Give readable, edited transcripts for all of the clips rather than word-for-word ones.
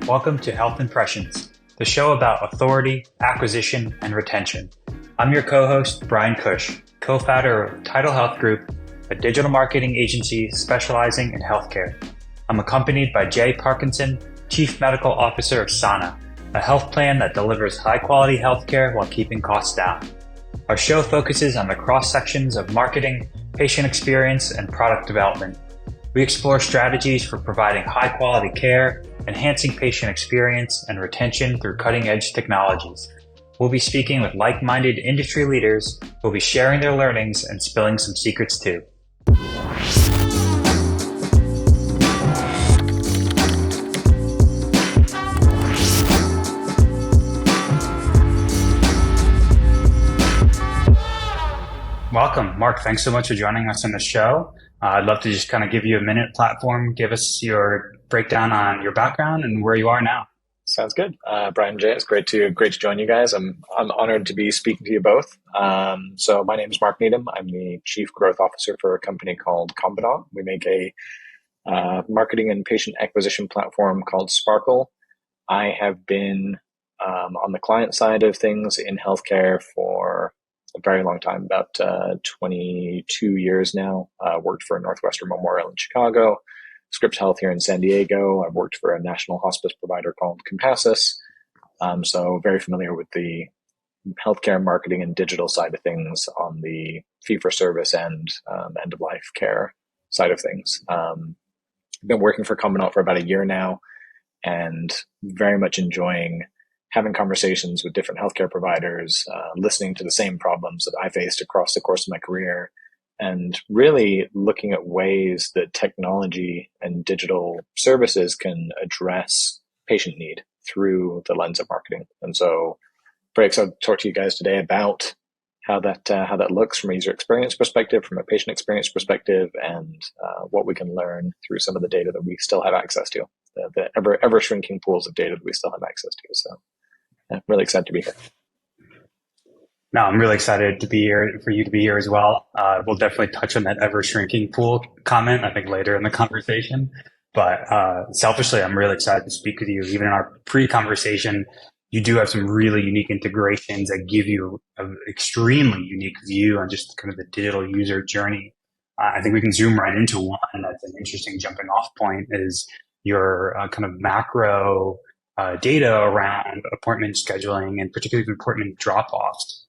Welcome to Health Impressions, the show about authority, acquisition, and retention. I'm your co-host, Bryan Cush, co-founder of Tidal Health Group, a digital marketing agency specializing in healthcare. I'm accompanied by Jay Parkinson, Chief Medical Officer of Sana, a health plan that delivers high-quality healthcare while keeping costs down. Our show focuses on the cross-sections of marketing, patient experience, and product development. We explore strategies for providing high-quality care, enhancing patient experience, and retention through cutting-edge technologies. We'll be speaking with like-minded industry leaders who will be sharing their learnings and spilling some secrets too. Welcome, Mark. Thanks so much for joining us on the show. I'd love to just kind of give you a minute platform, give us your breakdown on your background and where you are now. Sounds good. Bryan Jay, it's great to join you guys. I'm honored to be speaking to you both. So my name is Mark Needham. I'm the Chief Growth Officer for a company called Combinaut. We make a marketing and patient acquisition platform called Sparkle. I have been on the client side of things in healthcare for a very long time, about 22 years now. Worked for Northwestern Memorial in Chicago, Scripps Health here in San Diego. I've worked for a national hospice provider called Compassus. So very familiar with the healthcare marketing and digital side of things on the fee-for-service and end-of-life care side of things. I've been working for Combinaut for about a year now and very much enjoying having conversations with different healthcare providers, listening to the same problems that I faced across the course of my career, and really looking at ways that technology and digital services can address patient need through the lens of marketing. And so very excited to talk to you guys today about how that looks from a user experience perspective, from a patient experience perspective, and what we can learn through some of the data that we still have access to, the ever shrinking pools of data that we still have access to. So I'm really excited to be here. No, I'm really excited to be here, for you to be here as well. We'll definitely touch on that ever-shrinking pool comment, I think, later in the conversation. But selfishly, I'm really excited to speak with you. Even in our pre-conversation, you do have some really unique integrations that give you an extremely unique view on just kind of the digital user journey. I think we can zoom right into one that's an interesting jumping off point is your kind of macro data around appointment scheduling and particularly appointment drop-offs.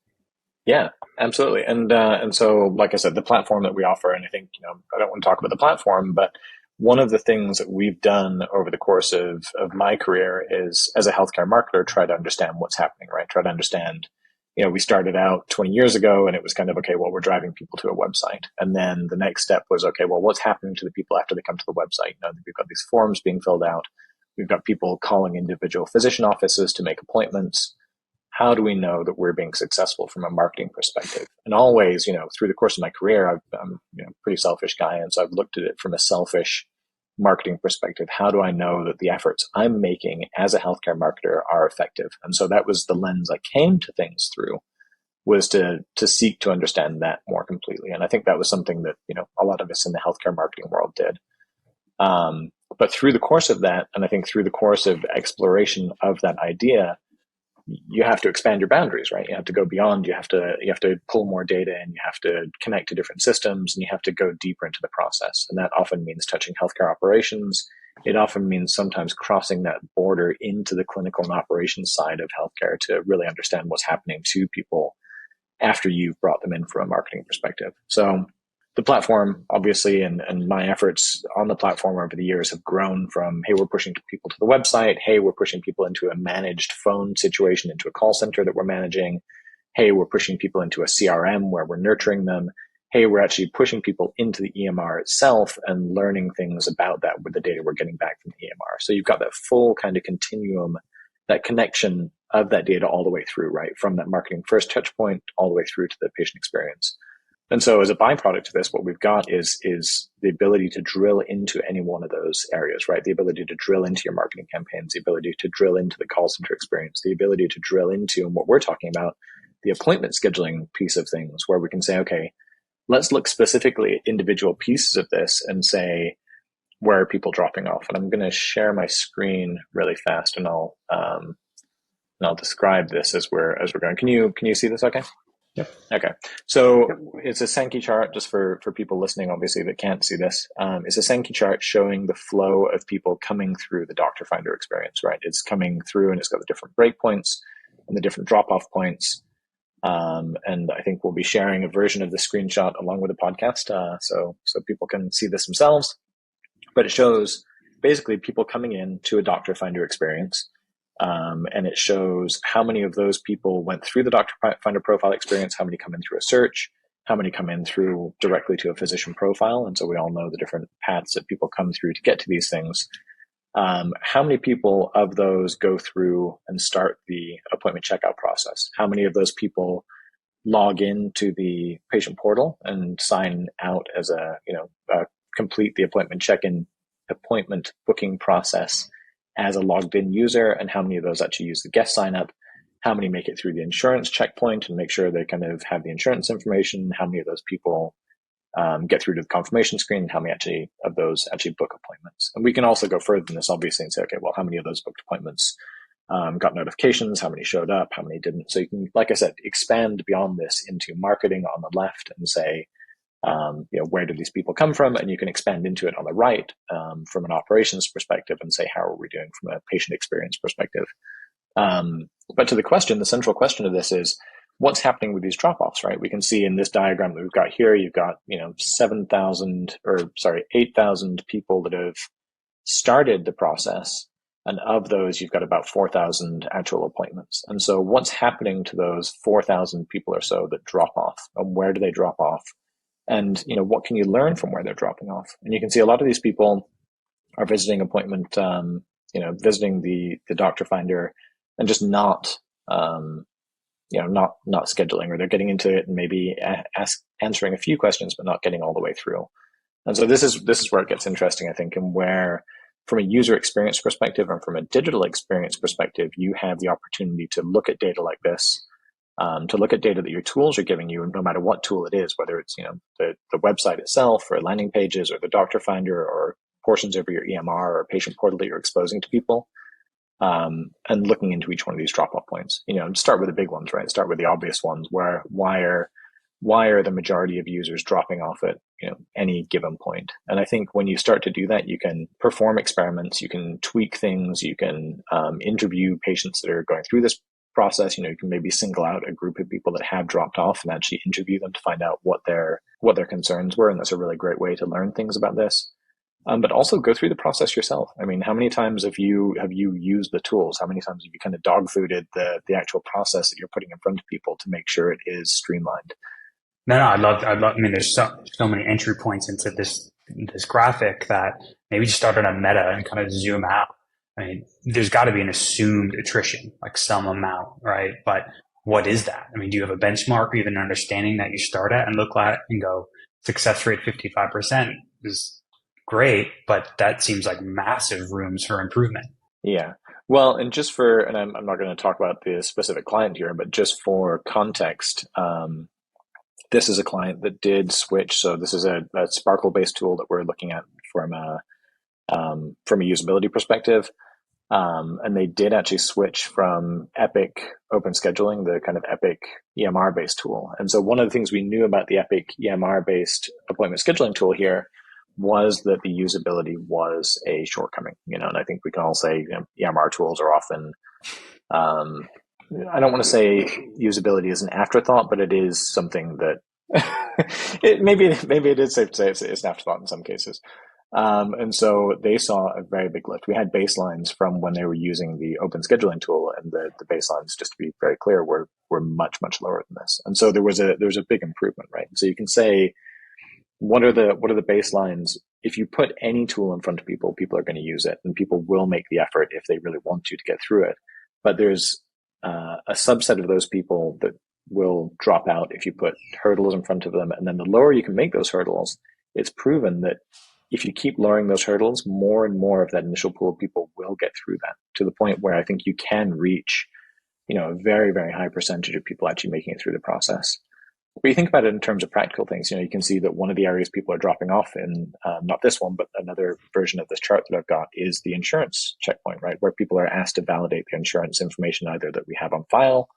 Yeah, absolutely. And so, like I said, the platform that we offer, and I think, I don't want to talk about the platform, but one of the things that we've done over the course of my career is, as a healthcare marketer, try to understand what's happening, right? Try to understand, we started out 20 years ago and it was kind of, okay, well, we're driving people to a website. And then the next step was, okay, well, what's happening to the people after they come to the website? We've got these forms being filled out. We've got people calling individual physician offices to make appointments. How do we know that we're being successful from a marketing perspective? And always, through the course of my career, I'm a pretty selfish guy. And so I've looked at it from a selfish marketing perspective. How do I know that the efforts I'm making as a healthcare marketer are effective? And so that was the lens I came to things through, was to seek to understand that more completely. And I think that was something that, a lot of us in the healthcare marketing world did. But through the course of that, and I think through the course of exploration of that idea, you have to expand your boundaries, right? You have to go beyond, you have to pull more data, and you have to connect to different systems, and you have to go deeper into the process. And that often means touching healthcare operations. It often means sometimes crossing that border into the clinical and operations side of healthcare to really understand what's happening to people after you've brought them in from a marketing perspective. So the platform, obviously, and my efforts on the platform over the years have grown from, hey, we're pushing people to the website. Hey, we're pushing people into a managed phone situation, into a call center that we're managing. Hey, we're pushing people into a CRM where we're nurturing them. Hey, we're actually pushing people into the EMR itself and learning things about that with the data we're getting back from the EMR. So you've got that full kind of continuum, that connection of that data all the way through, right? From that marketing first touch point all the way through to the patient experience. And so as a byproduct of this, what we've got is the ability to drill into any one of those areas, right? The ability to drill into your marketing campaigns, the ability to drill into the call center experience, the ability to drill into what we're talking about, the appointment scheduling piece of things, where we can say, okay, let's look specifically at individual pieces of this and say, where are people dropping off? And I'm going to share my screen really fast, and I'll describe this as we're going. Can you see this? Okay. Yep. Okay. So it's a Sankey chart, just for people listening, obviously, that can't see this. It's a Sankey chart showing the flow of people coming through the doctor finder experience, right? It's coming through and it's got the different breakpoints and the different drop-off points. And I think we'll be sharing a version of the screenshot along with the podcast, so people can see this themselves. But it shows basically people coming in to a doctor finder experience. And it shows how many of those people went through the doctor finder profile experience, how many come in through a search, how many come in through directly to a physician profile. And so we all know the different paths that people come through to get to these things. How many people of those go through and start the appointment checkout process? How many of those people log into the patient portal and sign out as complete the appointment booking process as a logged in user, and how many of those actually use the guest sign up? How many make it through the insurance checkpoint and make sure they kind of have the insurance information? How many of those people get through to the confirmation screen, and how many of those actually book appointments? And we can also go further than this, obviously, and say, okay, well, how many of those booked appointments got notifications? How many showed up? How many didn't? So you can, like I said, expand beyond this into marketing on the left and say, where do these people come from? And you can expand into it on the right from an operations perspective and say, how are we doing from a patient experience perspective? But to the central question of this is, what's happening with these drop-offs, right? We can see in this diagram that we've got here, you've got, 8,000 people that have started the process. And of those, you've got about 4,000 actual appointments. And so what's happening to those 4,000 people or so that drop off? And where do they drop off? And, what can you learn from where they're dropping off? And you can see a lot of these people are visiting visiting the doctor finder and just not scheduling, or they're getting into it and maybe answering a few questions, but not getting all the way through. And so this is where it gets interesting, I think, and where, from a user experience perspective and from a digital experience perspective, you have the opportunity to look at data like this, to look at data that your tools are giving you, no matter what tool it is, whether it's the website itself or landing pages or the doctor finder or portions of your EMR or patient portal that you're exposing to people, and looking into each one of these drop-off points. Start with the big ones, right? Start with the obvious ones. Why are the majority of users dropping off at any given point? And I think when you start to do that, you can perform experiments, you can tweak things, you can interview patients that are going through this process. You can maybe single out a group of people that have dropped off and actually interview them to find out what their concerns were. And that's a really great way to learn things about this. But also go through the process yourself. I mean, how many times have you used the tools? How many times have you kind of dog fooded the actual process that you're putting in front of people to make sure it is streamlined? No, I love, I mean, there's so many entry points into this graphic that maybe just start on a meta and kind of zoom out. I mean, there's got to be an assumed attrition, like some amount, right? But what is that? I mean, do you have a benchmark or even an understanding that you start at and look at and go, success rate 55% is great, but that seems like massive rooms for improvement. Yeah. Well, and I'm not going to talk about the specific client here, but just for context, this is a client that did switch. So this is a Sparkle-based tool that we're looking at from a usability perspective. And they did actually switch from Epic Open Scheduling, the kind of Epic EMR-based tool. And so one of the things we knew about the Epic EMR-based appointment scheduling tool here was that the usability was a shortcoming, and I think we can all say EMR tools are often, I don't want to say usability is an afterthought, but it is something that maybe it is safe to say it's an afterthought in some cases. And so they saw a very big lift. We had baselines from when they were using the open scheduling tool, and the baselines, just to be very clear, were much, much lower than this. And so there was a big improvement, right? So you can say, what are the baselines? If you put any tool in front of people, people are going to use it, and people will make the effort if they really want to get through it. But there's a subset of those people that will drop out if you put hurdles in front of them. And then the lower you can make those hurdles, it's proven that if you keep lowering those hurdles, more and more of that initial pool of people will get through that, to the point where I think you can reach, a very, very high percentage of people actually making it through the process. But you think about it in terms of practical things, you can see that one of the areas people are dropping off in, not this one, but another version of this chart that I've got is the insurance checkpoint, right? Where people are asked to validate the insurance information either that we have on file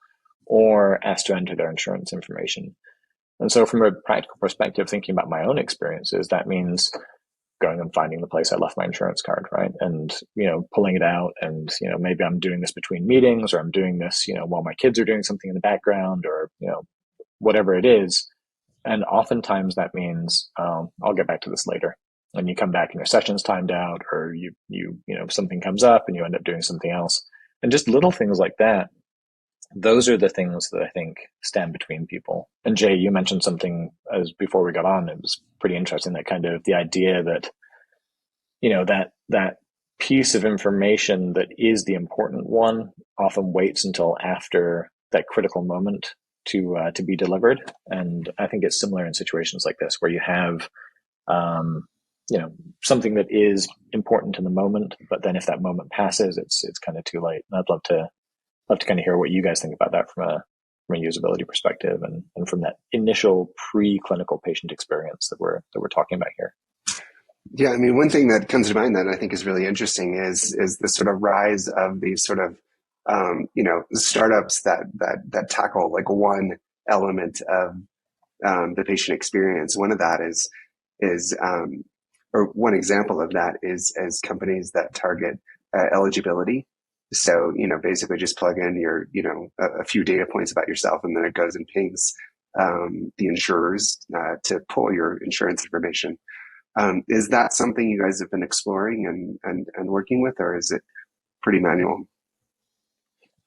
or asked to enter their insurance information. And so from a practical perspective, thinking about my own experiences, that means going and finding the place I left my insurance card, right? And, pulling it out, and, maybe I'm doing this between meetings, or I'm doing this, while my kids are doing something in the background, or, whatever it is. And oftentimes that means, I'll get back to this later. And you come back and your session's timed out, or something comes up and you end up doing something else. And just little things like that. Those are the things that I think stand between people. And Jay, you mentioned something as before we got on. It was pretty interesting, that kind of the idea that, that piece of information that is the important one often waits until after that critical moment to be delivered. And I think it's similar in situations like this, where you have, something that is important in the moment, but then if that moment passes, it's kind of too late. And I'd love to kind of hear what you guys think about that from a usability perspective, and from that initial pre-clinical patient experience that we're talking about here. Yeah, I mean, one thing that comes to mind that I think is really interesting is the sort of rise of these sort of startups that tackle like one element of the patient experience. One of that is or one example of that is as companies that target eligibility. So, basically just plug in your, a few data points about yourself, and then it goes and pings the insurers to pull your insurance information. Is that something you guys have been exploring and working with, or is it pretty manual?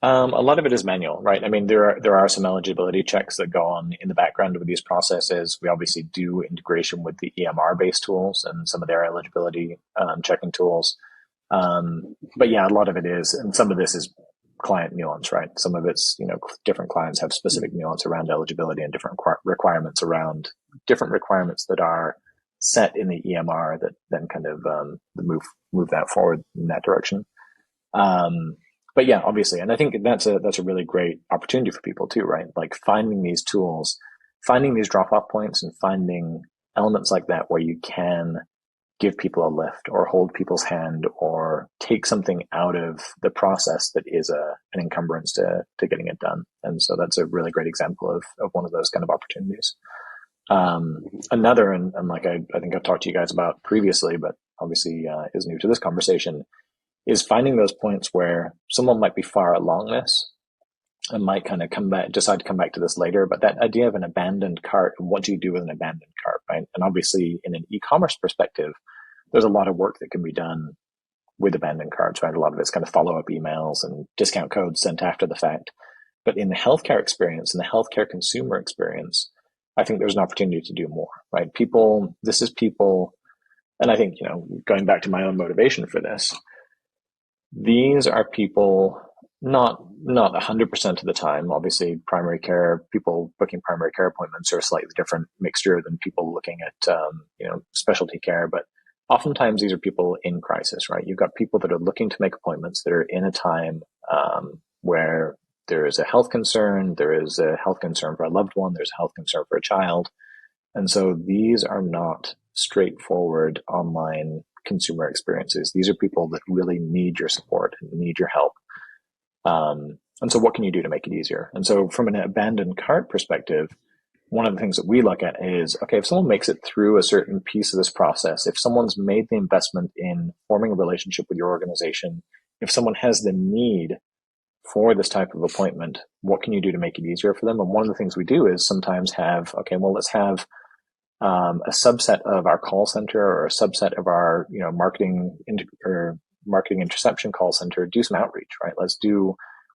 A lot of it is manual, right? I mean, there are some eligibility checks that go on in the background with these processes. We obviously do integration with the EMR-based tools and some of their eligibility checking tools. But yeah, a lot of it is, and some of this is client nuance, right? Some of it's, different clients have specific nuance around eligibility, and different requirements that are set in the EMR that then kind of move that forward in that direction. But yeah, obviously, and I think that's a really great opportunity for people too, right? Like finding these tools, finding these drop-off points, and finding elements like that where you can give people a lift, or hold people's hand, or take something out of the process that is an encumbrance to getting it done. And so that's a really great example of one of those kind of opportunities. Another, and like I think I've talked to you guys about previously, but obviously is new to this conversation, is finding those points where someone might be far along this and might kind of decide to come back to this later. But that idea of an abandoned cart, and what do you do with an abandoned cart, right? And obviously in an e-commerce perspective, there's a lot of work that can be done with abandoned carts, right? A lot of it's kind of follow-up emails and discount codes sent after the fact. But in the healthcare experience, in the healthcare consumer experience, I think there's an opportunity to do more, right? This is people, and I think, going back to my own motivation for this, these are people, not 100% of the time. Obviously, primary care, people booking primary care appointments are a slightly different mixture than people looking at, specialty care. But oftentimes these are people in crisis, right? You've got people that are looking to make appointments that are in a time where there is a health concern, there is a health concern for a loved one, there's a health concern for a child. And so these are not straightforward online consumer experiences. These are people that really need your support and need your help. And so what can you do to make it easier? And so from an abandoned cart perspective, one of the things that we look at is, okay, if someone makes it through a certain piece of this process, if someone's made the investment in forming a relationship with your organization, if someone has the need for this type of appointment, what can you do to make it easier for them? And one of the things we do is sometimes let's have a subset of our call center, or a subset of our marketing interception call center do some outreach, right?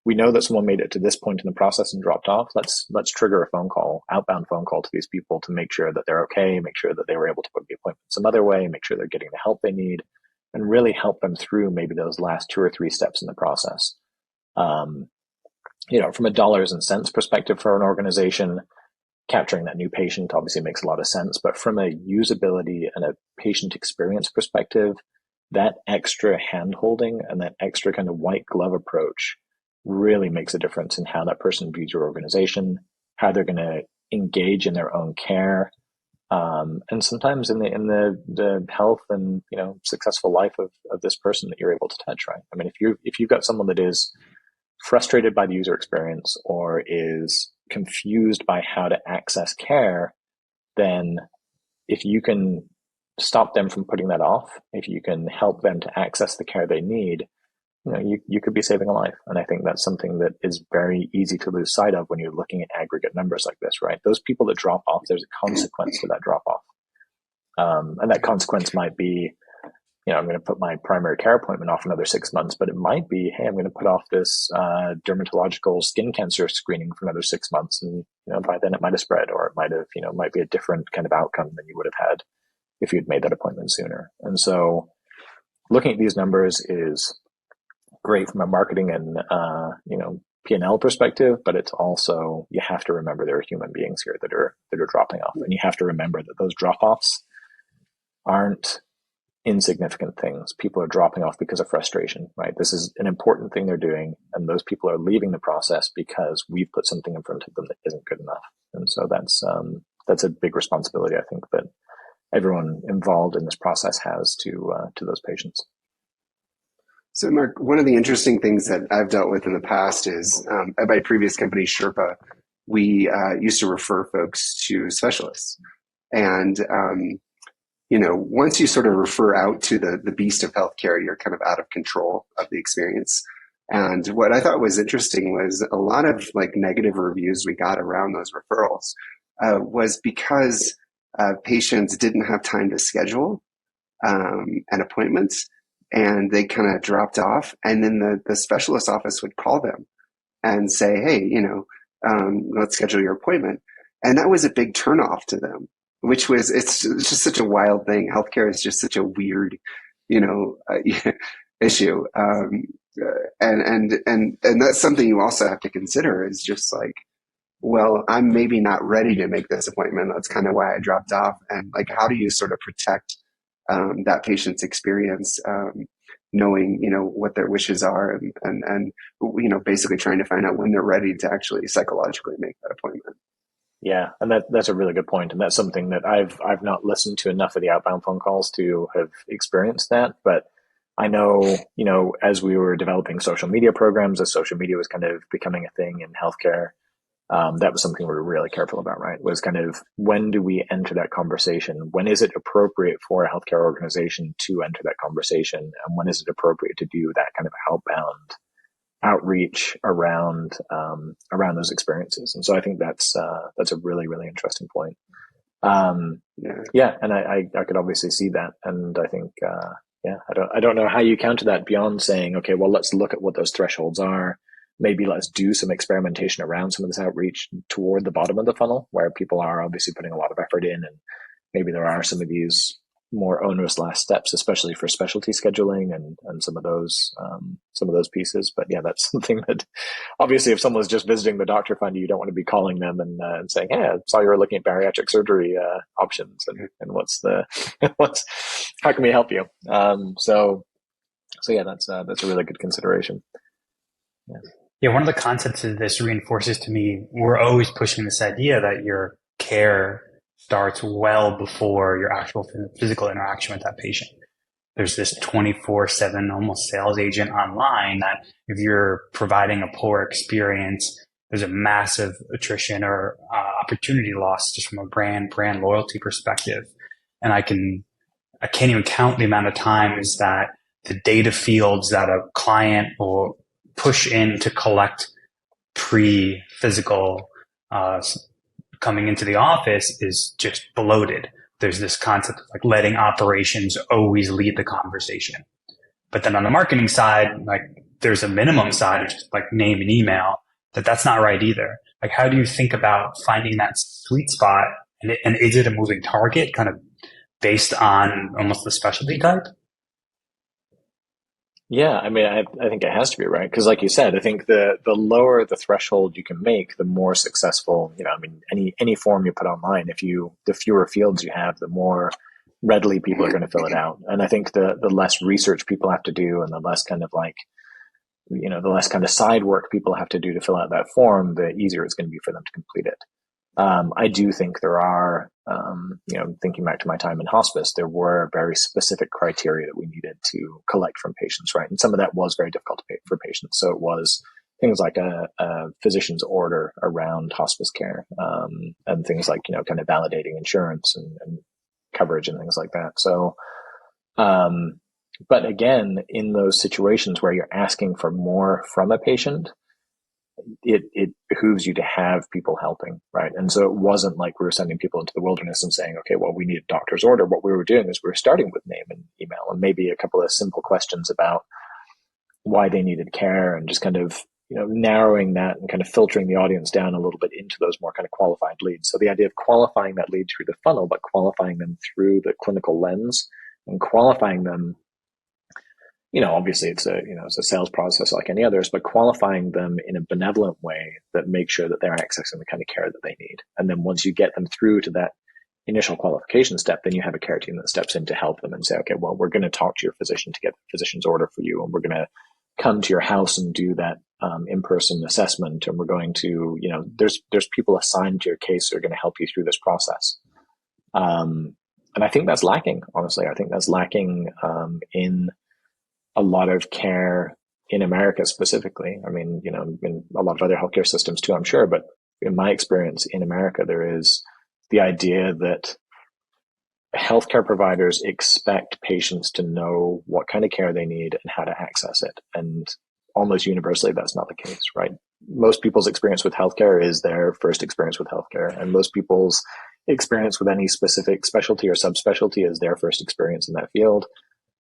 We know that someone made it to this point in the process and dropped off. Let's trigger a outbound phone call to these people to make sure that they're okay, make sure that they were able to book the appointment some other way, make sure they're getting the help they need, and really help them through maybe those last 2 or 3 steps in the process. From a dollars and cents perspective for an organization, capturing that new patient obviously makes a lot of sense. But from a usability and a patient experience perspective, that extra hand-holding and that extra kind of white glove approach really makes a difference in how that person views your organization, how they're going to engage in their own care, and sometimes in the health and successful life of this person that you're able to touch, right? I mean, if you've got someone that is frustrated by the user experience or is confused by how to access care, then if you can stop them from putting that off, if you can help them to access the care they need, you could be saving a life. And I think that's something that is very easy to lose sight of when you're looking at aggregate numbers like this, right? Those people that drop off, there's a consequence to that drop off. And that consequence might be, I'm going to put my primary care appointment off another 6 months, but it might be, hey, I'm going to put off this dermatological skin cancer screening for another 6 months. And, by then it might have spread, or it might have, might be a different kind of outcome than you would have had if you'd made that appointment sooner. And so looking at these numbers is great from a marketing and, P&L perspective, but it's also, you have to remember there are human beings here that are dropping off. And you have to remember that those drop-offs aren't insignificant things. People are dropping off because of frustration, right? This is an important thing they're doing, and those people are leaving the process because we've put something in front of them that isn't good enough. And so that's a big responsibility, I think, that everyone involved in this process has to those patients. So, Mark, one of the interesting things that I've dealt with in the past is at my previous company, Sherpa, we used to refer folks to specialists. And, once you sort of refer out to the beast of healthcare, you're kind of out of control of the experience. And what I thought was interesting was a lot of negative reviews we got around those referrals was because patients didn't have time to schedule an appointment, and they kind of dropped off. And then the specialist office would call them and say, hey, let's schedule your appointment. And that was a big turnoff to them, which was, it's just such a wild thing. Healthcare is just such a weird, issue. And that's something you also have to consider is just well, I'm maybe not ready to make this appointment. That's kind of why I dropped off. And how do you sort of protect that patient's experience, knowing, what their wishes are and basically trying to find out when they're ready to actually psychologically make that appointment. Yeah. And that's a really good point. And that's something that I've not listened to enough of the outbound phone calls to have experienced that. But I know, as we were developing social media programs, as social media was kind of becoming a thing in healthcare, that was something we were really careful about, right? Was kind of, when do we enter that conversation? When is it appropriate for a healthcare organization to enter that conversation? And when is it appropriate to do that kind of outbound outreach around those experiences? And so I think that's a really, really interesting point. Yeah. And I could obviously see that. And I think, I don't know how you counter that beyond saying, okay, well, let's look at what those thresholds are. Maybe let's do some experimentation around some of this outreach toward the bottom of the funnel, where people are obviously putting a lot of effort in, and maybe there are some of these more onerous last steps, especially for specialty scheduling and some of those pieces. But yeah, that's something that obviously, if someone's just visiting the doctor finder, you don't want to be calling them and saying, "Hey, I saw you were looking at bariatric surgery options, and how can we help you?" So yeah, that's a really good consideration. Yeah. Yeah, one of the concepts of this reinforces to me, we're always pushing this idea that your care starts well before your actual physical interaction with that patient. There's this 24/7 almost sales agent online that if you're providing a poor experience, there's a massive attrition or opportunity loss just from a brand loyalty perspective. And I can't even count the amount of times that the data fields that a client will push in to collect pre-physical coming into the office is just bloated. There's this concept of letting operations always lead the conversation. But then on the marketing side, there's a minimum side of just name and email that's not right either. How do you think about finding that sweet spot? And is it a moving target kind of based on almost the specialty type? Yeah, I mean, I think it has to be, right? Because like you said, I think the lower the threshold you can make, the more successful, any form you put online, the fewer fields you have, the more readily people are going to fill it out. And I think the less research people have to do, and the less kind of the less kind of side work people have to do to fill out that form, the easier it's going to be for them to complete it. I do think there are, thinking back to my time in hospice, there were very specific criteria that we needed to collect from patients, right? And some of that was very difficult to pay for patients. So it was things like a physician's order around hospice care, and things like, kind of validating insurance and coverage and things like that. So, but again, in those situations where you're asking for more from a patient, it behooves you to have people helping, right? And so it wasn't like we were sending people into the wilderness and saying, okay, well, we need a doctor's order. What we were doing is we were starting with name and email and maybe a couple of simple questions about why they needed care, and just kind of, narrowing that and kind of filtering the audience down a little bit into those more kind of qualified leads. So the idea of qualifying that lead through the funnel, but qualifying them through the clinical lens, and qualifying them, obviously it's a sales process like any others, but qualifying them in a benevolent way that makes sure that they're accessing the kind of care that they need. And then once you get them through to that initial qualification step, then you have a care team that steps in to help them and say, okay, well, we're going to talk to your physician to get the physician's order for you. And we're going to come to your house and do that in-person assessment. And we're going to, there's people assigned to your case who are going to help you through this process. And I think that's lacking, honestly. I think that's lacking in a lot of care in America specifically. I mean, in a lot of other healthcare systems too, I'm sure. But in my experience in America, there is the idea that healthcare providers expect patients to know what kind of care they need and how to access it. And almost universally, that's not the case, right? Most people's experience with healthcare is their first experience with healthcare. And most people's experience with any specific specialty or subspecialty is their first experience in that field.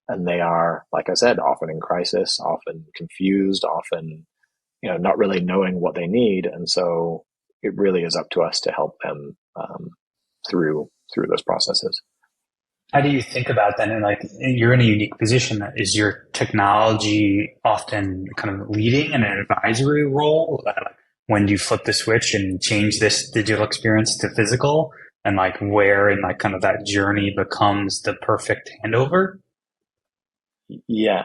And they are, like I said, often in crisis, often confused, often, not really knowing what they need. And so it really is up to us to help them through those processes. How do you think about that? And you're in a unique position. Is your technology often kind of leading in an advisory role? When do you flip the switch and change this digital experience to physical? And where in kind of that journey becomes the perfect handover? Yeah,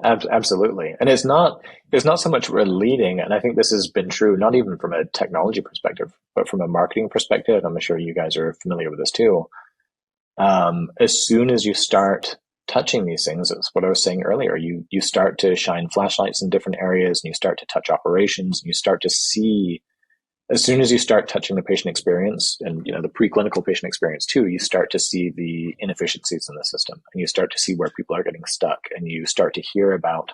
absolutely. And it's not so much we're leading. And I think this has been true, not even from a technology perspective, but from a marketing perspective. I'm sure you guys are familiar with this too. As soon as you start touching these things, that's what I was saying earlier, you start to shine flashlights in different areas, and you start to touch operations, and you start to see, as soon as you start touching the patient experience and, the preclinical patient experience too, you start to see the inefficiencies in the system, and you start to see where people are getting stuck, and you start to hear about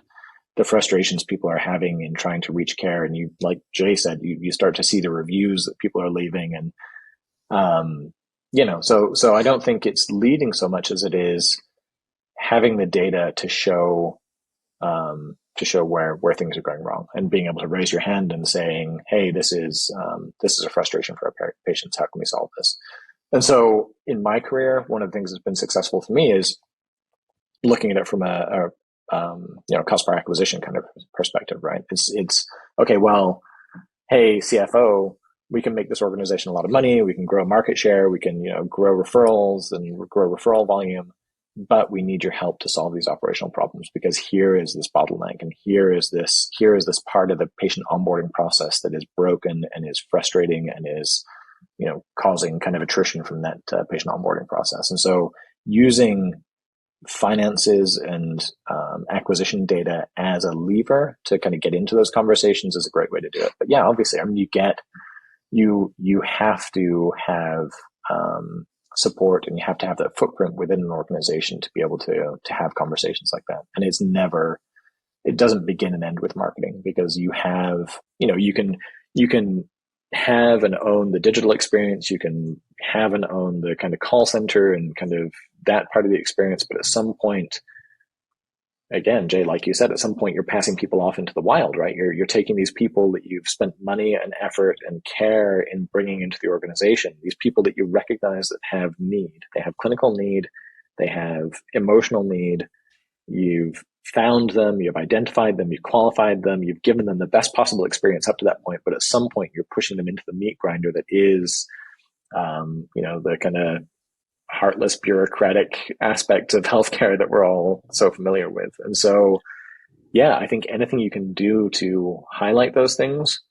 the frustrations people are having in trying to reach care. And you, like Jay said, you start to see the reviews that people are leaving. And, so I don't think it's leading so much as it is having the data to show where things are going wrong, and being able to raise your hand and saying, hey, this is a frustration for our patients. How can we solve this? And so in my career, one of the things that's been successful for me is looking at it from a cost per acquisition kind of perspective, right? It's okay, well, hey, CFO, we can make this organization a lot of money. We can grow market share. We can, grow referrals and grow referral volume, but we need your help to solve these operational problems, because here is this bottleneck, and here is this part of the patient onboarding process that is broken and is frustrating and is, causing kind of attrition from that patient onboarding process. And so using finances and acquisition data as a lever to kind of get into those conversations is a great way to do it. But yeah, obviously, I mean, you have to have support, and you have to have that footprint within an organization to be able to have conversations like that. And it doesn't begin and end with marketing, because you have, you can have and own the digital experience. You can have and own the kind of call center and kind of that part of the experience. But at some point, again, Jay, like you said, at some point you're passing people off into the wild, right? You're taking these people that you've spent money and effort and care in bringing into the organization, these people that you recognize that have need. They have clinical need, they have emotional need. You've found them, you've identified them, you've qualified them, you've given them the best possible experience up to that point. But at some point you're pushing them into the meat grinder that is, the kind of heartless bureaucratic aspects of healthcare that we're all so familiar with. And so, yeah, I think anything you can do to highlight those things,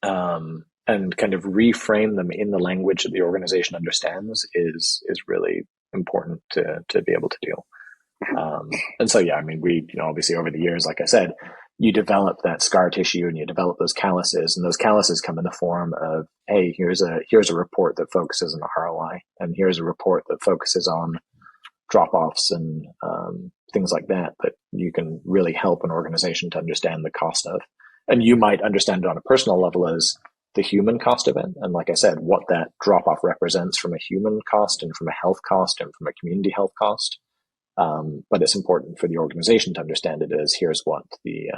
and and kind of reframe them in the language that the organization understands is really important to be able to do. And so, yeah, I mean, we, obviously over the years, like I said, you develop that scar tissue and you develop those calluses, and those calluses come in the form of, hey, here's a report that focuses on ROI, and here's a report that focuses on drop-offs and things like that you can really help an organization to understand the cost of. And you might understand it on a personal level as the human cost of it. And like I said, what that drop-off represents from a human cost and from a health cost and from a community health cost. But it's important for the organization to understand it as here's what the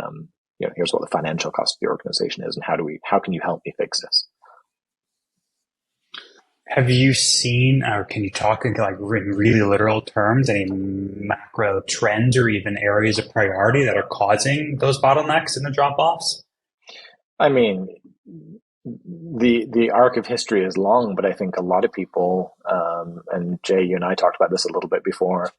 financial cost of the organization is, and how can you help me fix this? Have you seen, or can you talk in like really literal terms, any macro trends or even areas of priority that are causing those bottlenecks and the drop-offs? I mean, the arc of history is long, but I think a lot of people, and Jay, you and I talked about this a little bit before,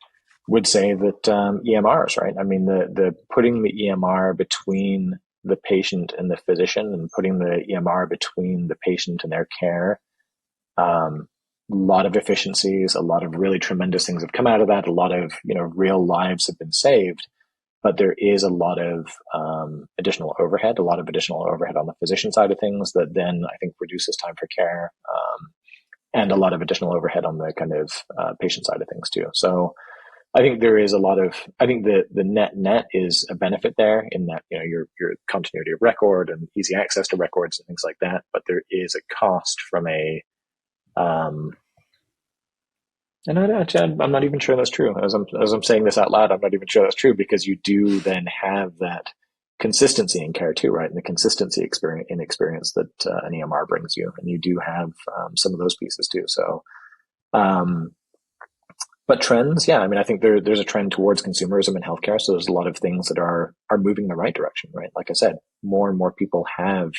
would say that EMRs, right? I mean, the putting the EMR between the patient and the physician, and putting the EMR between the patient and their care, a lot of efficiencies, a lot of really tremendous things have come out of that. A lot of real lives have been saved, but there is a lot of additional overhead on the physician side of things that then I think reduces time for care, and a lot of additional overhead on the kind of patient side of things too. So I think there is I think the net is a benefit there in that, your continuity of record and easy access to records and things like that. But there is a cost from and I'm not even sure that's true. As I'm saying this out loud, I'm not even sure that's true, because you do then have that consistency in care too, right? And the consistency experience that an EMR brings you, and you do have some of those pieces too. So, but trends, yeah, I mean, I think there's a trend towards consumerism in healthcare. So there's a lot of things that are moving in the right direction, right? Like I said, more and more people have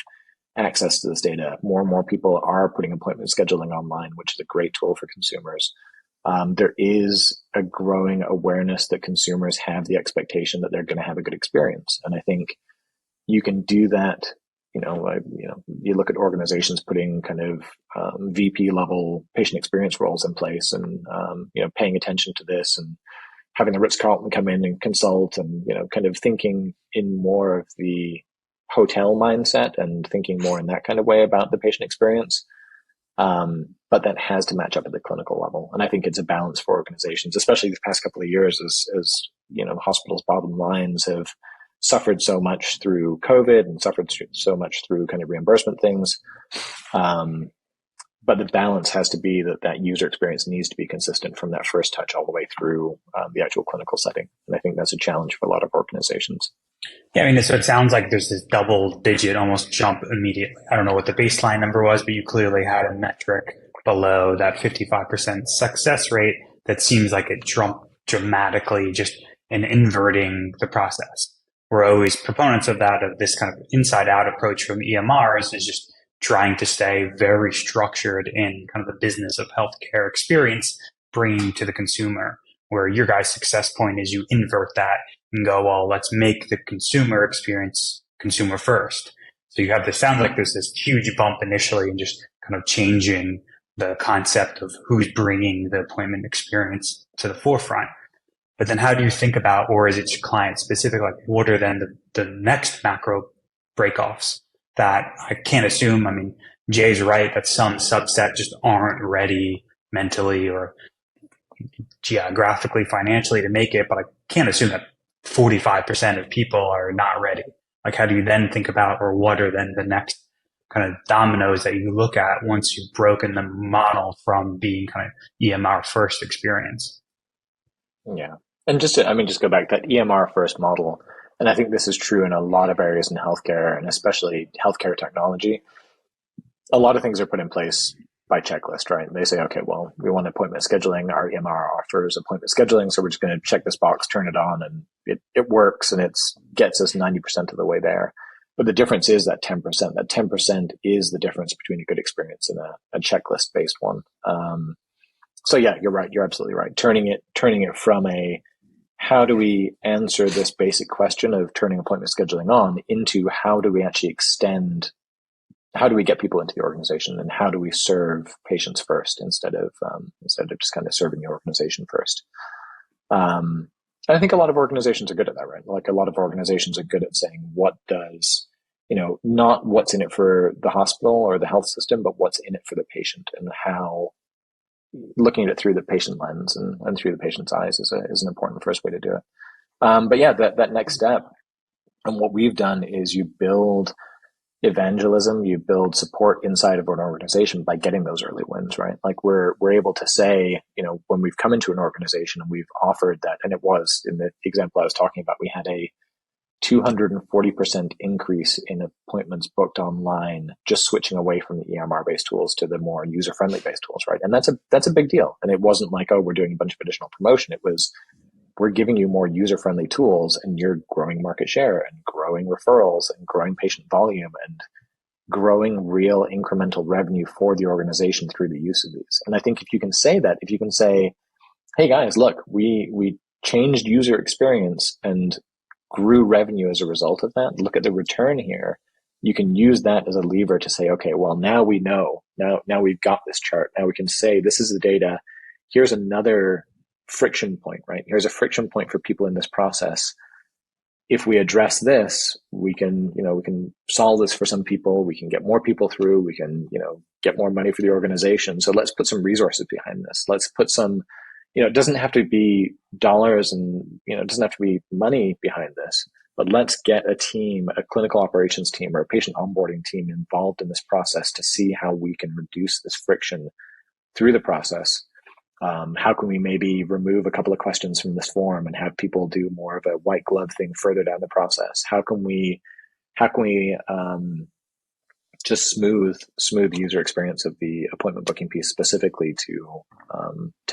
access to this data. More and more people are putting appointment scheduling online, which is a great tool for consumers. There is a growing awareness that consumers have the expectation that they're going to have a good experience. And I think you can do that. You look at organizations putting kind of VP level patient experience roles in place, and paying attention to this, and having the Ritz-Carlton come in and consult, and kind of thinking in more of the hotel mindset and thinking more in that kind of way about the patient experience. But that has to match up at the clinical level. And I think it's a balance for organizations, especially the past couple of years as hospitals' bottom lines have suffered so much through COVID and suffered so much through kind of reimbursement things. But the balance has to be that user experience needs to be consistent from that first touch all the way through the actual clinical setting. And I think that's a challenge for a lot of organizations. Yeah, I mean, so it sounds like there's this double-digit almost jump immediately. I don't know what the baseline number was, but you clearly had a metric below that 55% success rate that seems like it jumped dramatically just in inverting the process. We're always proponents of that, of this kind of inside-out approach from EMRs, is just trying to stay very structured in kind of the business of healthcare experience, bringing to the consumer, where your guys' success point is you invert that and go, well, let's make the consumer experience consumer first. So you have this, sounds like there's this huge bump initially in just kind of changing the concept of who's bringing the appointment experience to the forefront. But then how do you think about, or is it client specific, like what are then the next macro breakoffs that I can't assume? I mean, Jay's right that some subset just aren't ready mentally or geographically, financially to make it, but I can't assume that 45% of people are not ready. Like, how do you then think about, or what are then the next kind of dominoes that you look at once you've broken the model from being kind of EMR first experience? Yeah. And just go back to that EMR first model. And I think this is true in a lot of areas in healthcare, and especially healthcare technology. A lot of things are put in place by checklist, right? They say, okay, well, we want appointment scheduling. Our EMR offers appointment scheduling, so we're just going to check this box, turn it on, and it works, and it gets us 90% of the way there. But the difference is that 10%. That 10% is the difference between a good experience and a checklist-based one. So yeah, you're right. You're absolutely right. Turning it from a how do we answer this basic question of turning appointment scheduling on into how do we actually extend how do we get people into the organization, and how do we serve patients first instead of just kind of serving the organization first. And I think a lot of organizations are good at that, right? Like a lot of organizations are good at saying, what does, not what's in it for the hospital or the health system, but what's in it for the patient, and how looking at it through the patient lens and through the patient's eyes is an important first way to do it. But yeah, that next step, and what we've done is you build evangelism, you build support inside of an organization by getting those early wins, right? Like we're able to say, when we've come into an organization and we've offered that, and it was in the example I was talking about, we had a 240% increase in appointments booked online, just switching away from the EMR based tools to the more user friendly based tools, right? And that's a big deal. And it wasn't like, oh, we're doing a bunch of additional promotion. It was, we're giving you more user friendly tools, and you're growing market share and growing referrals and growing patient volume and growing real incremental revenue for the organization through the use of these. And I think if you can say that, if you can say, hey guys, look, we changed user experience and grew revenue as a result of that, look at the return here, you can use that as a lever to say, okay, well, now we know, now we've got this chart. Now we can say, this is the data. Here's another friction point, right? Here's a friction point for people in this process. If we address this, we can solve this for some people. We can get more people through. We can, get more money for the organization. So let's put some resources behind this. Let's put some, it doesn't have to be dollars and, it doesn't have to be money behind this, but let's get a team, a clinical operations team or a patient onboarding team involved in this process to see how we can reduce this friction through the process. How can we maybe remove a couple of questions from this form and have people do more of a white glove thing further down the process? How can we just smooth the user experience of the appointment booking piece specifically to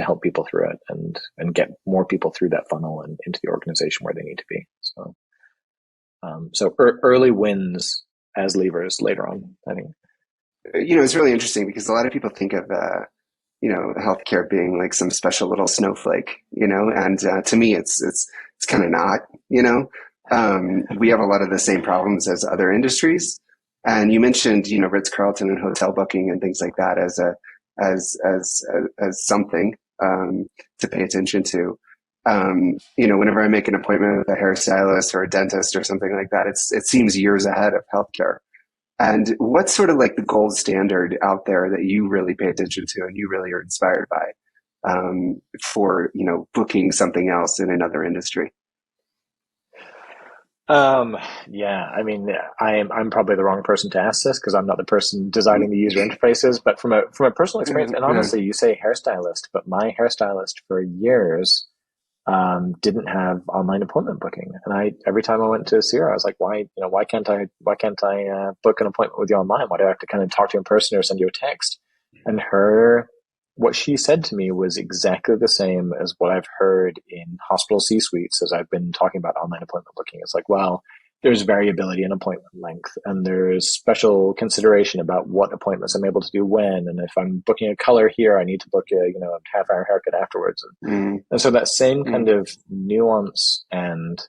help people through it and get more people through that funnel and into the organization where they need to be. So early wins as levers later on, I think. It's really interesting because a lot of people think of healthcare being like some special little snowflake, and to me, it's kind of not, we have a lot of the same problems as other industries. And you mentioned, Ritz-Carlton and hotel booking and things like that as something, to pay attention to. Whenever I make an appointment with a hairstylist or a dentist or something like that, it seems years ahead of healthcare. And what's sort of like the gold standard out there that you really pay attention to and you really are inspired by for, booking something else in another industry? Yeah, I mean, I'm probably the wrong person to ask this because I'm not the person designing the user interfaces, but from a personal experience, and honestly, you say hairstylist, but my hairstylist for years didn't have online appointment booking. And every time I went to see her, I was like, why can't I book an appointment with you online? Why do I have to kind of talk to you in person or send you a text? And what she said to me was exactly the same as what I've heard in hospital C-suites as I've been talking about online appointment booking. It's like, well, there's variability in appointment length, and there's special consideration about what appointments I'm able to do when, and if I'm booking a color here, I need to book a half-hour haircut afterwards. And so that same kind of nuance and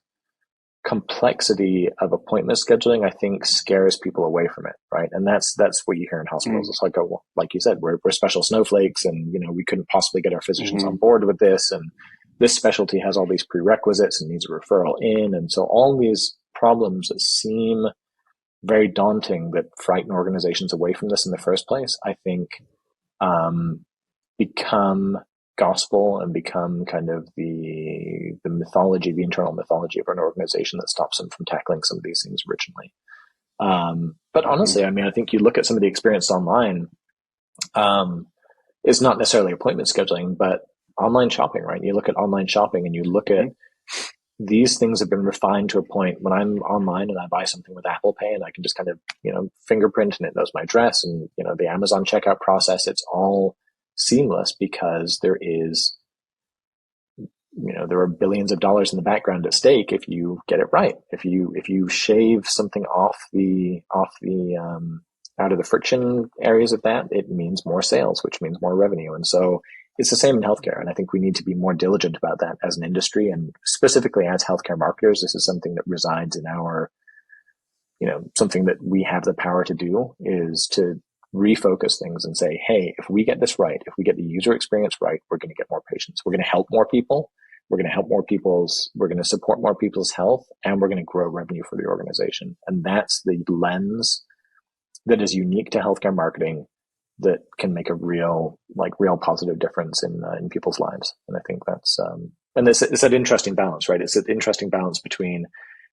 complexity of appointment scheduling, I think, scares people away from it, right? And that's what you hear in hospitals. It's like, like you said, we're special snowflakes, and we couldn't possibly get our physicians on board with this, and this specialty has all these prerequisites and needs a referral in, and so all these problems that seem very daunting that frighten organizations away from this in the first place, I think, become gospel and become kind of the mythology, the internal mythology of an organization that stops them from tackling some of these things originally. But honestly, I mean, I think you look at some of the experience online, it's not necessarily appointment scheduling, but online shopping, right? You look at online shopping and you look at these things have been refined to a point when I'm online and I buy something with Apple Pay and I can just kind of, fingerprint and it knows my address, and, the Amazon checkout process, it's all seamless because there are billions of dollars in the background at stake if you get it right. If you shave something out of the friction areas of that, it means more sales, which means more revenue. And so it's the same in healthcare. And I think we need to be more diligent about that as an industry, and specifically as healthcare marketers. This is something that resides in our something that we have the power to do is to refocus things and say, hey, if we get this right, if we get the user experience right, we're going to get more patients. We're going to help more people. We're going to support more people's health, and we're going to grow revenue for the organization. And that's the lens that is unique to healthcare marketing that can make a real positive difference in people's lives. And I think that's, and it's that interesting balance, right? It's an interesting balance between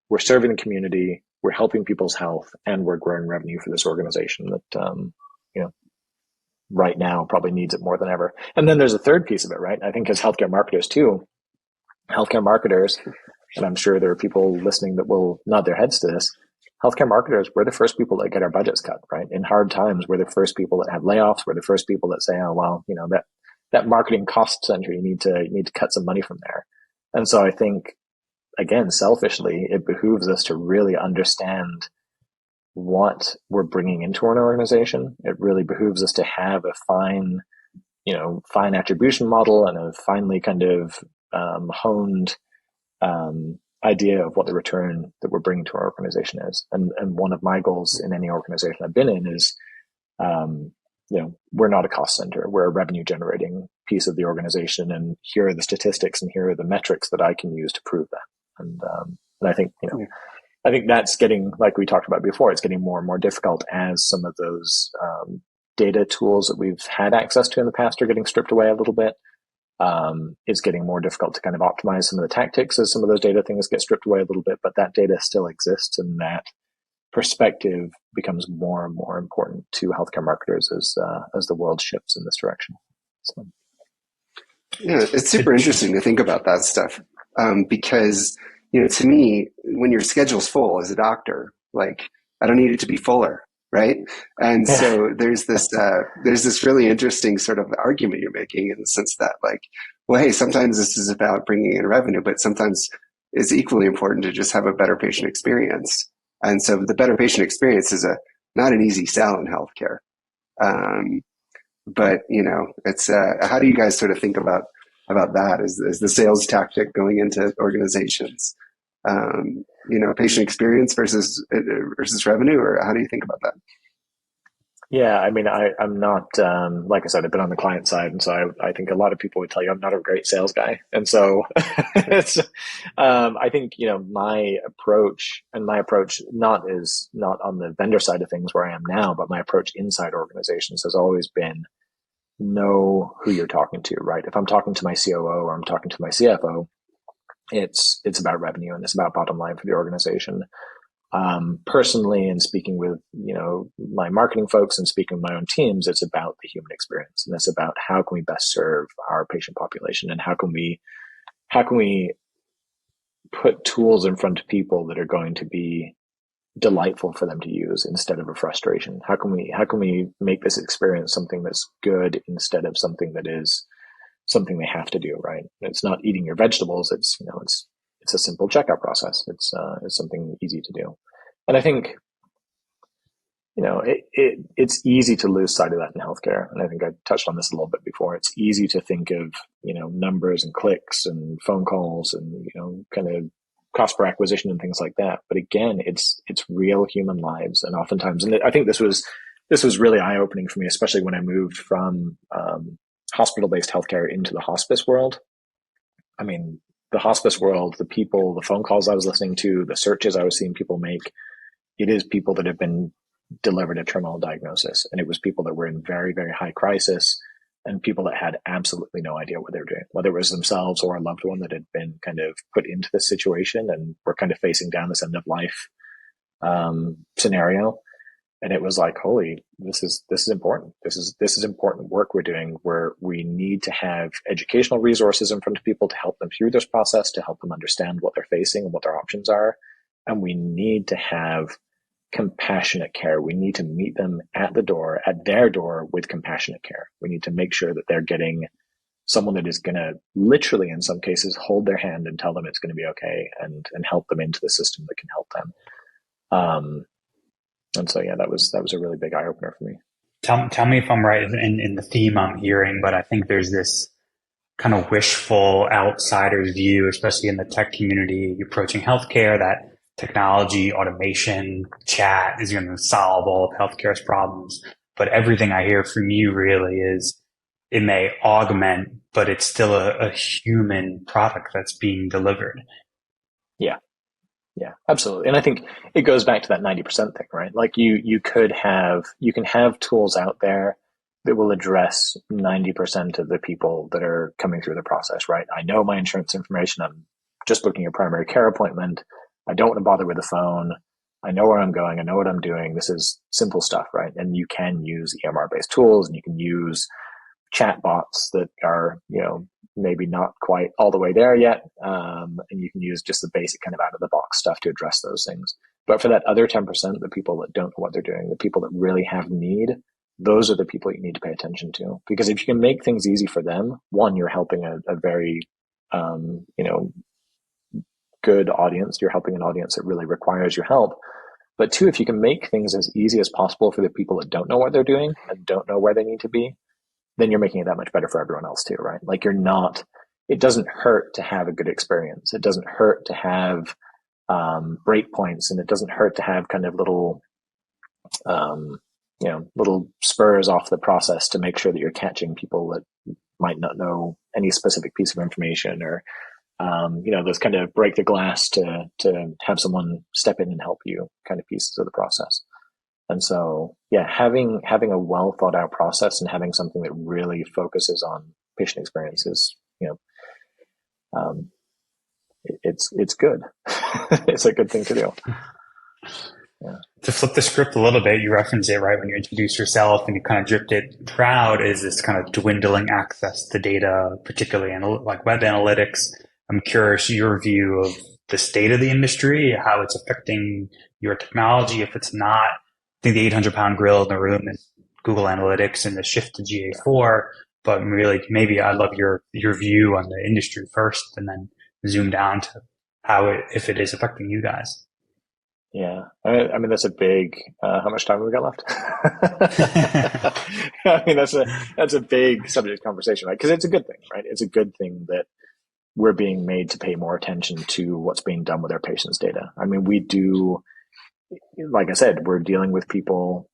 we're serving the community, we're helping people's health, and we're growing revenue for this organization that, right now probably needs it more than ever. And then there's a third piece of it, right? I think as healthcare marketers, and I'm sure there are people listening that will nod their heads to this, healthcare marketers, we're the first people that get our budgets cut, right? In hard times, we're the first people that have layoffs. We're the first people that say, oh, well, that marketing cost center, you need to cut some money from there. And so I think, again, selfishly, it behooves us to really understand what we're bringing into an organization. It really behooves us to have a fine attribution model and a finely kind of honed idea of what the return that we're bringing to our organization is. And one of my goals in any organization I've been in is, we're not a cost center. We're a revenue generating piece of the organization. And here are the statistics and here are the metrics that I can use to prove that. And I think, I think that's getting, like we talked about before, it's getting more and more difficult as some of those data tools that we've had access to in the past are getting stripped away a little bit. It's getting more difficult to kind of optimize some of the tactics as some of those data things get stripped away a little bit, but that data still exists, and that perspective becomes more and more important to healthcare marketers as the world shifts in this direction. So. Yeah, it's super interesting to think about that stuff because, to me, when your schedule's full as a doctor, like I don't need it to be fuller, right? And so there's this really interesting sort of argument you're making in the sense that, like, well, hey, sometimes this is about bringing in revenue, but sometimes it's equally important to just have a better patient experience. And so the better patient experience is not an easy sell in healthcare. But it's how do you guys sort of think about that as the sales tactic going into organizations? Patient experience versus revenue, or how do you think about that? Yeah, I mean, I'm not, like I said, I've been on the client side. And so I think a lot of people would tell you I'm not a great sales guy. And so it's, I think, my approach not on the vendor side of things where I am now, but my approach inside organizations has always been know who you're talking to, right? If I'm talking to my COO or I'm talking to my CFO, it's about revenue and it's about bottom line for the organization. Personally, and speaking with, my marketing folks and speaking with my own teams, it's about the human experience, and it's about how can we best serve our patient population, and how can we put tools in front of people that are going to be delightful for them to use instead of a frustration? How can we make this experience something that's good instead of something that is something they have to do, right? It's not eating your vegetables. It's a simple checkout process. It's something easy to do. And I think, it's easy to lose sight of that in healthcare. And I think I touched on this a little bit before. It's easy to think of, numbers and clicks and phone calls and, kind of cost per acquisition and things like that. But again, it's real human lives. And oftentimes, and I think this was really eye-opening for me, especially when I moved from hospital-based healthcare into the hospice world. I mean, the hospice world, the people, the phone calls I was listening to, the searches I was seeing people make, it is people that have been delivered a terminal diagnosis. And it was people that were in very, very high crisis and people that had absolutely no idea what they were doing, whether it was themselves or a loved one that had been kind of put into this situation and were kind of facing down this end of life scenario. And it was like, holy, this is important. This is important work we're doing, where we need to have educational resources in front of people to help them through this process, to help them understand what they're facing and what their options are. And we need to have compassionate care. We need to meet them at their door with compassionate care. We need to make sure that they're getting someone that is going to literally, in some cases, hold their hand and tell them it's going to be okay, and help them into the system that can help them. And so, yeah, that was a really big eye opener for me. Tell me if I'm right in the theme I'm hearing, but I think there's this kind of wishful outsider's view, especially in the tech community approaching healthcare, that technology, automation, chat is going to solve all of healthcare's problems. But everything I hear from you really is it may augment, but it's still a human product that's being delivered. Yeah. Yeah, absolutely. And I think it goes back to that 90% thing, right? Like you can have tools out there that will address 90% of the people that are coming through the process, right? I know my insurance information. I'm just booking a primary care appointment. I don't want to bother with the phone. I know where I'm going. I know what I'm doing. This is simple stuff, right? And you can use EMR-based tools, and you can use chat bots that are, maybe not quite all the way there yet. And you can use just the basic kind of out of the box stuff to address those things. But for that other 10%, the people that don't know what they're doing, the people that really have need, those are the people you need to pay attention to. Because if you can make things easy for them, one, you're helping a very, good audience. You're helping an audience that really requires your help. But two, if you can make things as easy as possible for the people that don't know what they're doing and don't know where they need to be, then you're making it that much better for everyone else too, right? Like it doesn't hurt to have a good experience. It doesn't hurt to have breakpoints, and it doesn't hurt to have kind of little, little spurs off the process to make sure that you're catching people that might not know any specific piece of information, or, those kind of break the glass to have someone step in and help you kind of pieces of the process. And so, yeah, having a well thought out process and having something that really focuses on patient experience is, it's good. It's a good thing to do. Yeah. To flip the script a little bit, you referenced it right when you introduced yourself, and you kind of dripped it proud is this kind of dwindling access to data, particularly like web analytics. I'm curious your view of the state of the industry, how it's affecting your technology. If it's not, I think the 800-pound gorilla in the room is Google Analytics and the shift to GA4. But really, maybe I'd love your view on the industry first, and then zoom down to if it is affecting you guys. Yeah, I mean that's a big. How much time have we got left? I mean that's a big subject of conversation, right? Because it's a good thing, right? It's a good thing that we're being made to pay more attention to what's being done with our patients' data. I mean, we do. Like I said, we're dealing with people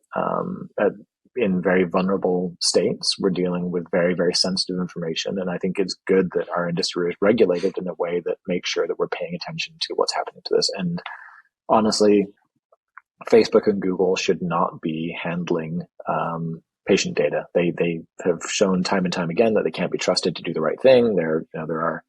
in very vulnerable states. We're dealing with very, very sensitive information. And I think it's good that our industry is regulated in a way that makes sure that we're paying attention to what's happening to this. And honestly, Facebook and Google should not be handling patient data. They have shown time and time again that they can't be trusted to do the right thing. There are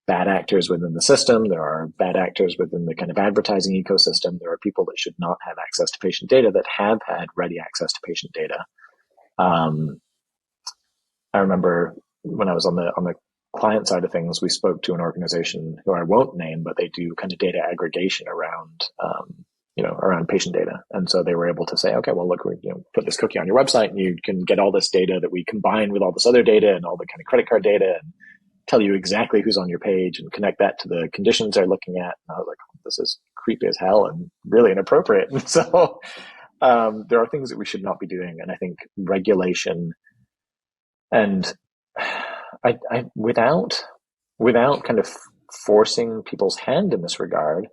bad actors within the system. There are bad actors within the kind of advertising ecosystem. There are people that should not have access to patient data that have had ready access to patient data. I remember when I was on the client side of things, we spoke to an organization who I won't name, but they do kind of data aggregation around, around patient data. And so they were able to say, okay, well, look, we put this cookie on your website and you can get all this data that we combine with all this other data and all the kind of credit card data and tell you exactly who's on your page and connect that to the conditions they're looking at. And I was like, this is creepy as hell and really inappropriate. And so there are things that we should not be doing. And I think regulation and without kind of forcing people's hand in this regard,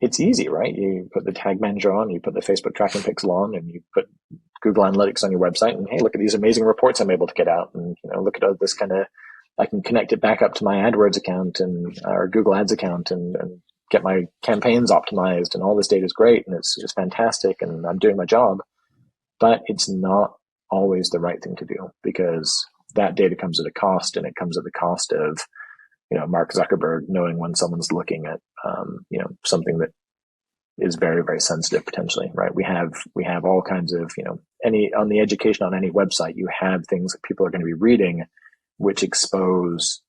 it's easy, right? You put the tag manager on, you put the Facebook tracking pixel on, and you put Google Analytics on your website, and hey, look at these amazing reports I'm able to get out, and look at all this kind of. I can connect it back up to my AdWords account and or Google Ads account and get my campaigns optimized, and all this data is great and it's fantastic and I'm doing my job, but it's not always the right thing to do because that data comes at a cost, and it comes at the cost of Mark Zuckerberg knowing when someone's looking at something that is very, very sensitive potentially, right? We have all kinds of on the education on any website, you have things that people are going to be reading which expose,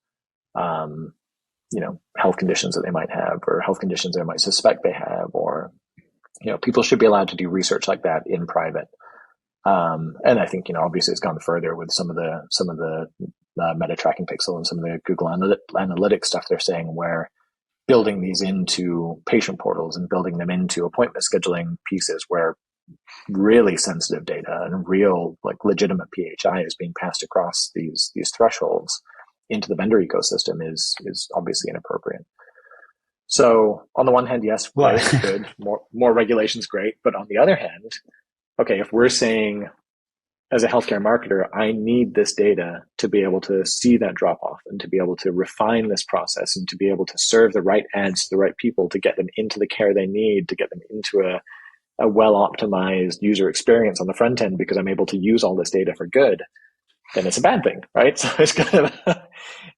health conditions that they might have or health conditions they might suspect they have, or, people should be allowed to do research like that in private. And I think, obviously it's gone further with some of the Meta tracking pixel and some of the Google Analytics stuff they're saying, where building these into patient portals and building them into appointment scheduling pieces where really sensitive data and real legitimate PHI is being passed across these thresholds into the vendor ecosystem is obviously inappropriate. So on the one hand, yes, great, good, more regulations, great. But on the other hand, okay, if we're saying as a healthcare marketer, I need this data to be able to see that drop off and to be able to refine this process and to be able to serve the right ads to the right people, to get them into the care they need, to get them into a well-optimized user experience on the front end because I'm able to use all this data for good, then it's a bad thing, right? So it's kind of,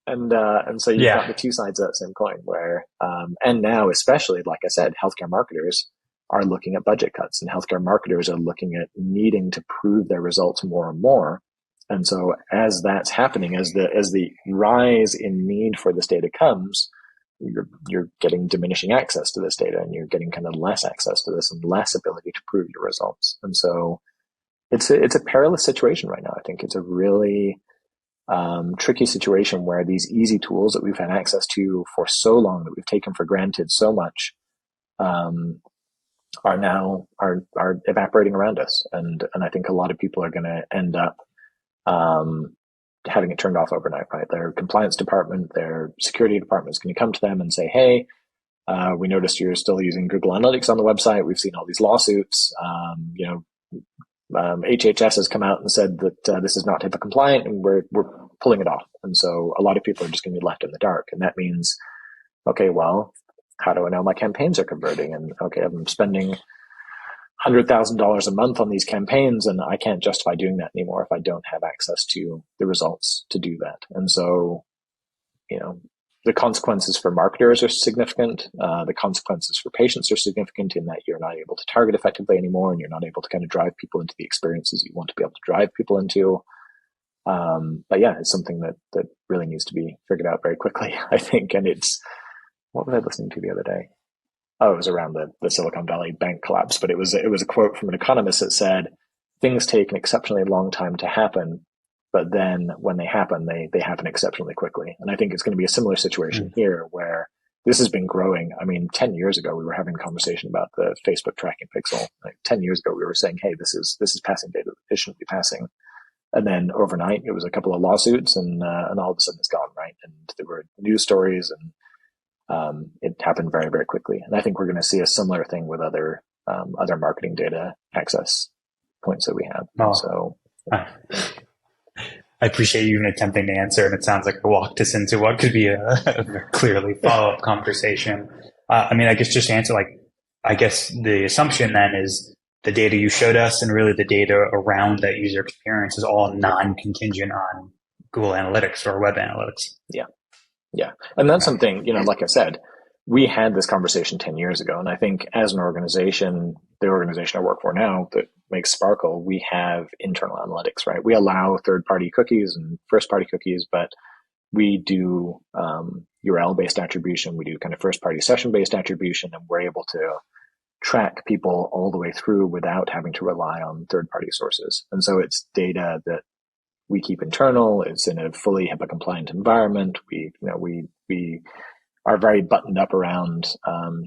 and so you've got the two sides of that same coin where, and now especially, like I said, healthcare marketers are looking at budget cuts and healthcare marketers are looking at needing to prove their results more and more. And so as that's happening, as the rise in need for this data comes, you're getting diminishing access to this data and you're getting kind of less access to this and less ability to prove your results. And so it's a perilous situation right now. I think it's a really tricky situation where these easy tools that we've had access to for so long, that we've taken for granted so much, are now evaporating around us. And I think a lot of people are going to end up having it turned off overnight, right? Their compliance department, their security department is going to come to them and say, hey, we noticed you're still using Google Analytics on the website. We've seen all these lawsuits. HHS has come out and said that this is not HIPAA compliant and we're pulling it off. And so a lot of people are just going to be left in the dark. And that means, okay, well, how do I know my campaigns are converting? And okay, I'm spending $100,000 a month on these campaigns and I can't justify doing that anymore if I don't have access to the results to do that. And so, the consequences for marketers are significant. The consequences for patients are significant in that you're not able to target effectively anymore and you're not able to kind of drive people into the experiences you want to be able to drive people into. But yeah, it's something that really needs to be figured out very quickly, I think. And what was I listening to the other day? Oh, it was around the Silicon Valley bank collapse, but it was a quote from an economist that said, things take an exceptionally long time to happen, but then when they happen, they happen exceptionally quickly. And I think it's going to be a similar situation here where this has been growing. I mean, 10 years ago, we were having a conversation about the Facebook tracking pixel. Like 10 years ago, we were saying, hey, this is passing data that it shouldn't be passing. And then overnight, it was a couple of lawsuits and all of a sudden it's gone, right? And there were news stories and it happened very, very quickly. And I think we're going to see a similar thing with other marketing data access points that we have. Oh. So I appreciate you even attempting to answer, and it sounds like you walked us into what could be a clearly follow-up conversation. I guess just to answer, I guess the assumption then is the data you showed us and really the data around that user experience is all non-contingent on Google Analytics or Web Analytics. Yeah. And that's something, like I said, we had this conversation 10 years ago. And I think as an organization, the organization I work for now that makes Sparkle, we have internal analytics, right? We allow third-party cookies and first-party cookies, but we do URL-based attribution. We do kind of first-party session-based attribution, and we're able to track people all the way through without having to rely on third-party sources. And so it's data that we keep internal. It's in a fully HIPAA compliant environment. We are very buttoned up around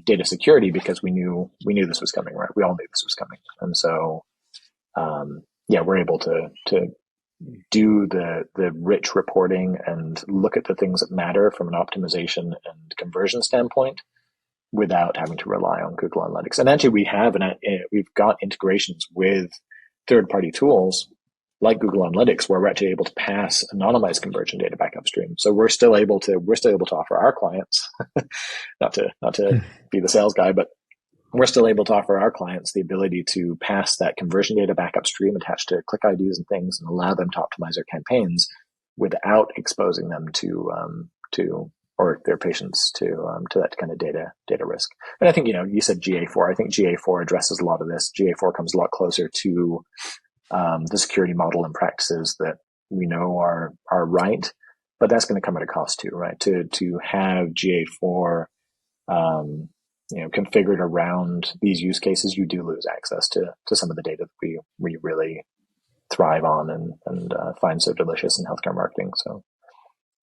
data security because we knew this was coming, right? We all knew this was coming. And so, we're able to do the rich reporting and look at the things that matter from an optimization and conversion standpoint without having to rely on Google Analytics. And actually we've got integrations with third-party tools like Google Analytics, where we're actually able to pass anonymized conversion data back upstream. So we're still able to offer our clients, not to be the sales guy, but we're still able to offer our clients the ability to pass that conversion data back upstream attached to click IDs and things and allow them to optimize their campaigns without exposing them to or their patients to that kind of data risk. And I think, you said GA4. I think GA4 addresses a lot of this. GA4 comes a lot closer to the security model and practices that we know are right, but that's going to come at a cost too, right? To have GA4, configured around these use cases, you do lose access to some of the data that we really thrive on and find so delicious in healthcare marketing. So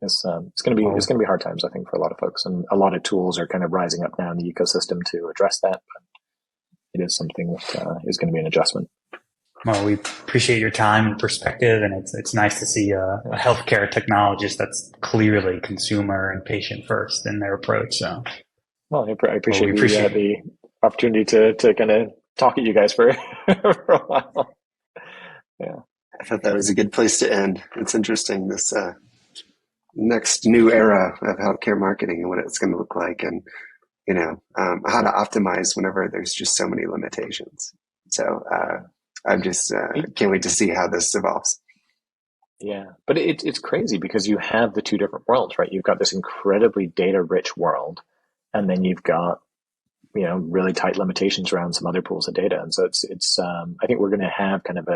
it's going to be hard times, I think, for a lot of folks, and a lot of tools are kind of rising up now in the ecosystem to address that. But it is something that is going to be an adjustment. Well, we appreciate your time and perspective, and it's nice to see a healthcare technologist that's clearly consumer and patient first in their approach. So, Well, I appreciate the opportunity to kind of talk at you guys for, for a while. Yeah. I thought that was a good place to end. It's interesting, this next new era of healthcare marketing and what it's going to look like, and how to optimize whenever there's just so many limitations. So I'm just can't wait to see how this evolves. Yeah, but it's crazy because you have the two different worlds, right? You've got this incredibly data-rich world, and then you've got really tight limitations around some other pools of data. And so it's I think we're going to have kind of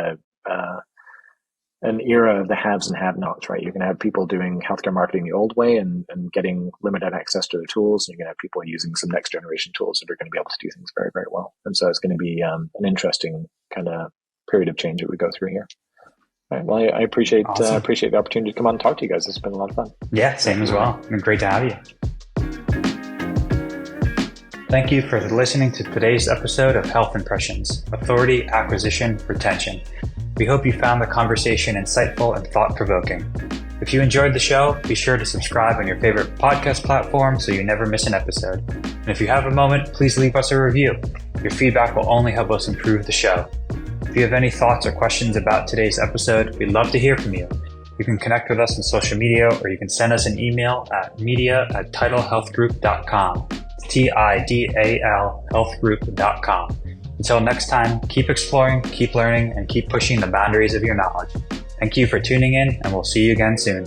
an era of the haves and have-nots, right? You're going to have people doing healthcare marketing the old way and getting limited access to their tools. And you're going to have people using some next generation tools that are going to be able to do things very, very well. And so it's going to be an interesting kind of period of change that we go through here. All right. Well, I appreciate the opportunity to come on and talk to you guys. It's been a lot of fun. Yeah, same as well. It's been great to have you. Thank you for listening to today's episode of Health Impressions: Authority, Acquisition, Retention. We hope you found the conversation insightful and thought-provoking. If you enjoyed the show, be sure to subscribe on your favorite podcast platform so you never miss an episode. And if you have a moment, please leave us a review. Your feedback will only help us improve the show. If you have any thoughts or questions about today's episode, we'd love to hear from you. You can connect with us on social media, or you can send us an email at media@tidalhealthgroup.com. TIDAL healthgroup.com. Until next time, keep exploring, keep learning, and keep pushing the boundaries of your knowledge. Thank you for tuning in, and we'll see you again soon.